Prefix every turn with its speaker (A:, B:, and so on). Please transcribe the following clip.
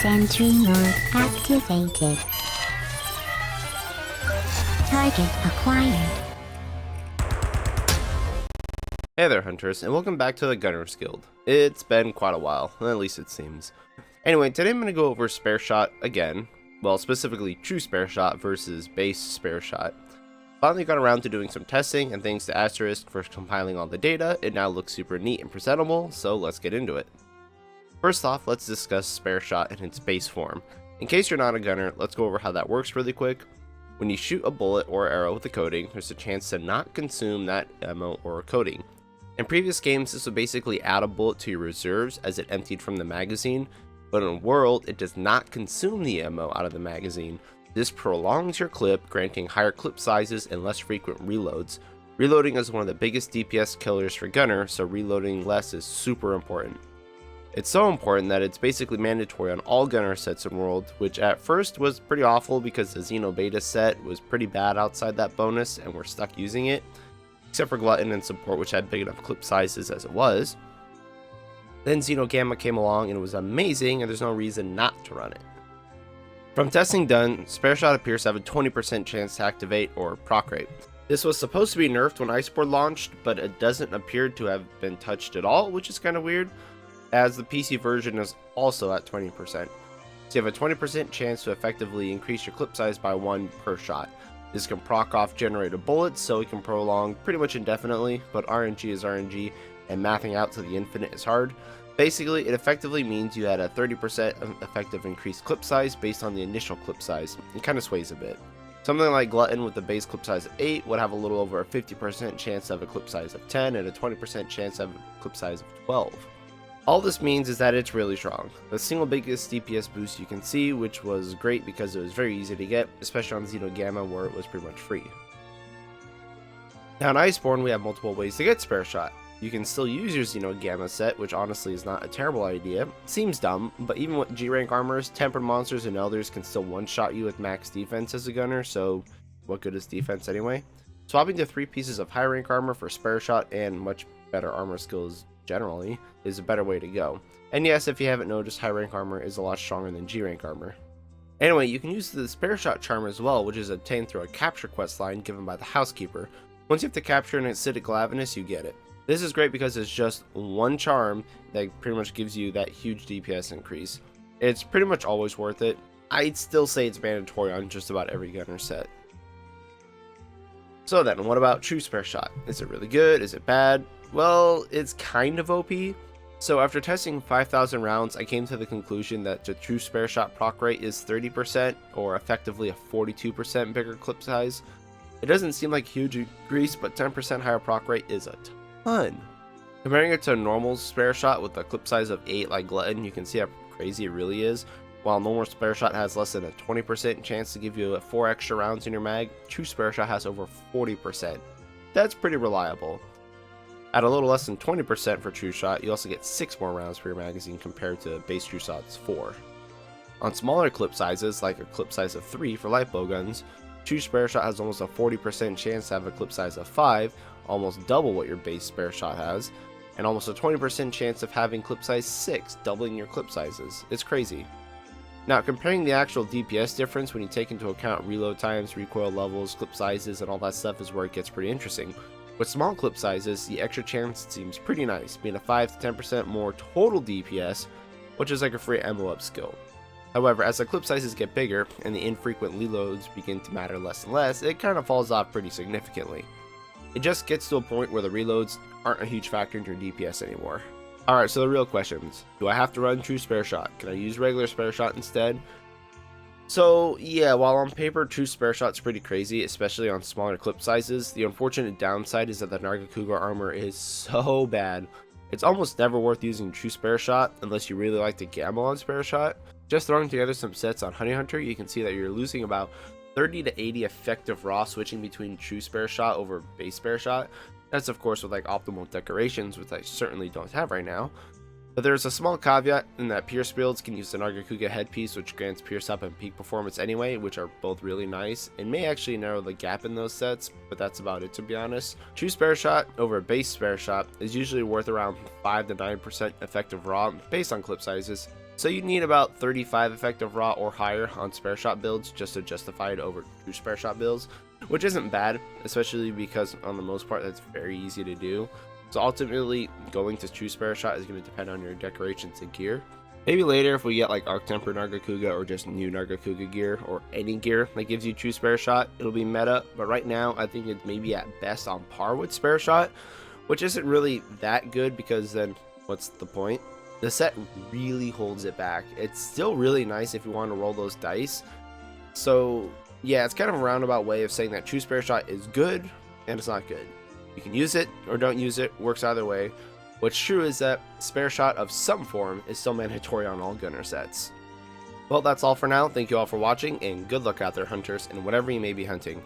A: Sentry mode activated. Target acquired.
B: Hey there hunters, and welcome back to the Gunners Guild. It's been quite a while, at least it seems. Anyway, today I'm going to go over Spareshot again, well specifically true Spareshot versus base Spareshot. Finally got around to doing some testing, and thanks to Asterisk for compiling all the data, it now looks super neat and presentable, so let's get into it. First off, let's discuss Spareshot in its base form. In case you're not a gunner, let's go over how that works really quick. When you shoot a bullet or arrow with a coating, there's a chance to not consume that ammo or coating. In previous games, this would basically add a bullet to your reserves as it emptied from the magazine, but in World, it does not consume the ammo out of the magazine. This prolongs your clip, granting higher clip sizes and less frequent reloads. Reloading is one of the biggest DPS killers for gunner, so reloading less is super important. It's so important that it's basically mandatory on all gunner sets in World, which at first was pretty awful because the Xeno Beta set was pretty bad outside that bonus and we're stuck using it, except for Glutton and Support, which had big enough clip sizes as it was. Then Xeno Gamma came along and it was amazing, and there's no reason not to run it. From testing done, Spareshot appears to have a 20% chance to activate or proc rate. This was supposed to be nerfed when Iceborne launched, but it doesn't appear to have been touched at all, which is kind of weird, as the PC version is also at 20%. So you have a 20% chance to effectively increase your clip size by 1 per shot. This can proc off generated bullets, so it can prolong pretty much indefinitely, but RNG is RNG, and mathing out to the infinite is hard. Basically, it effectively means you had a 30% effective increased clip size based on the initial clip size. It kind of sways a bit. Something like Glutton with the base clip size of 8 would have a little over a 50% chance of a clip size of 10 and a 20% chance of a clip size of 12. All this means is that it's really strong. The single biggest DPS boost you can see, which was great because it was very easy to get, especially on Xeno Gamma where it was pretty much free. Now in Iceborne we have multiple ways to get Spareshot. You can still use your Xeno Gamma set, which honestly is not a terrible idea. Seems dumb, but even with G rank armors, tempered monsters and elders can still one-shot you with max defense as a gunner, so what good is defense anyway? Swapping to 3 pieces of high rank armor for Spareshot and much better armor skills generally is a better way to go. And yes, if you haven't noticed, high rank armor is a lot stronger than G rank armor. Anyway, you can use the Spareshot charm as well, which is obtained through a capture quest line given by the housekeeper. Once you have to capture an acidic Glavenus, you get it. This is great because it's just one charm that pretty much gives you that huge DPS increase. It's pretty much always worth it. I'd still say it's mandatory on just about every gunner set. So then, what about true Spareshot? Is it really good? Is it bad? Well, it's kind of OP. So after testing 5,000 rounds, I came to the conclusion that the true Spareshot proc rate is 30%, or effectively a 42% bigger clip size. It doesn't seem like a huge increase, but 10% higher proc rate is a ton. Comparing it to a normal Spareshot with a clip size of 8 like Glutton, you can see how crazy it really is. While normal Spareshot has less than a 20% chance to give you 4 extra rounds in your mag, true Spareshot has over 40%. That's pretty reliable. At a little less than 20% for True Shot, you also get 6 more rounds per your magazine compared to base True Shot's 4. On smaller clip sizes, like a clip size of 3 for light bowguns, True Spareshot has almost a 40% chance to have a clip size of 5, almost double what your base Spareshot has, and almost a 20% chance of having clip size 6, doubling your clip sizes. It's crazy. Now, comparing the actual DPS difference when you take into account reload times, recoil levels, clip sizes, and all that stuff is where it gets pretty interesting. With small clip sizes, the extra chance seems pretty nice, being a 5 to 10% more total DPS, which is like a free ammo up skill. However, as the clip sizes get bigger and the infrequent reloads begin to matter less and less, it kind of falls off pretty significantly. It just gets to a point where the reloads aren't a huge factor in your DPS anymore. Alright, so the real questions. Do I have to run true Spareshot? Can I use regular Spareshot instead? So yeah, while on paper true Spareshot's pretty crazy, especially on smaller clip sizes, the unfortunate downside is that the Nargacuga armor is so bad. It's almost never worth using true Spareshot unless you really like to gamble on Spareshot. Just throwing together some sets on Honey Hunter, you can see that you're losing about 30 to 80 effective raw switching between true Spareshot over base Spareshot. That's of course with like optimal decorations, which I certainly don't have right now. But there's a small caveat in that Pierce builds can use the Nargacuga headpiece, which grants Pierce up and peak performance anyway, which are both really nice, and may actually narrow the gap in those sets, but that's about it to be honest. True Spareshot over base Spareshot is usually worth around 5 to 9% effective raw based on clip sizes. So you need about 35 effective raw or higher on Spareshot builds just to justify it over true Spareshot builds, which isn't bad, especially because on the most part that's very easy to do. So ultimately, going to true Spareshot is going to depend on your decorations and gear. Maybe later if we get like Arc Temper Nargacuga or just new Nargacuga gear or any gear that gives you true Spareshot, it'll be meta. But right now I think it's maybe at best on par with Spareshot, which isn't really that good because then what's the point? The set really holds it back. It's still really nice if you want to roll those dice. So yeah, it's kind of a roundabout way of saying that true Spareshot is good and it's not good. You can use it or don't use it, works either way. What's true is that Spareshot of some form is still mandatory on all gunner sets. Well, that's all for now. Thank you all for watching, and good luck out there, hunters, and whatever you may be hunting.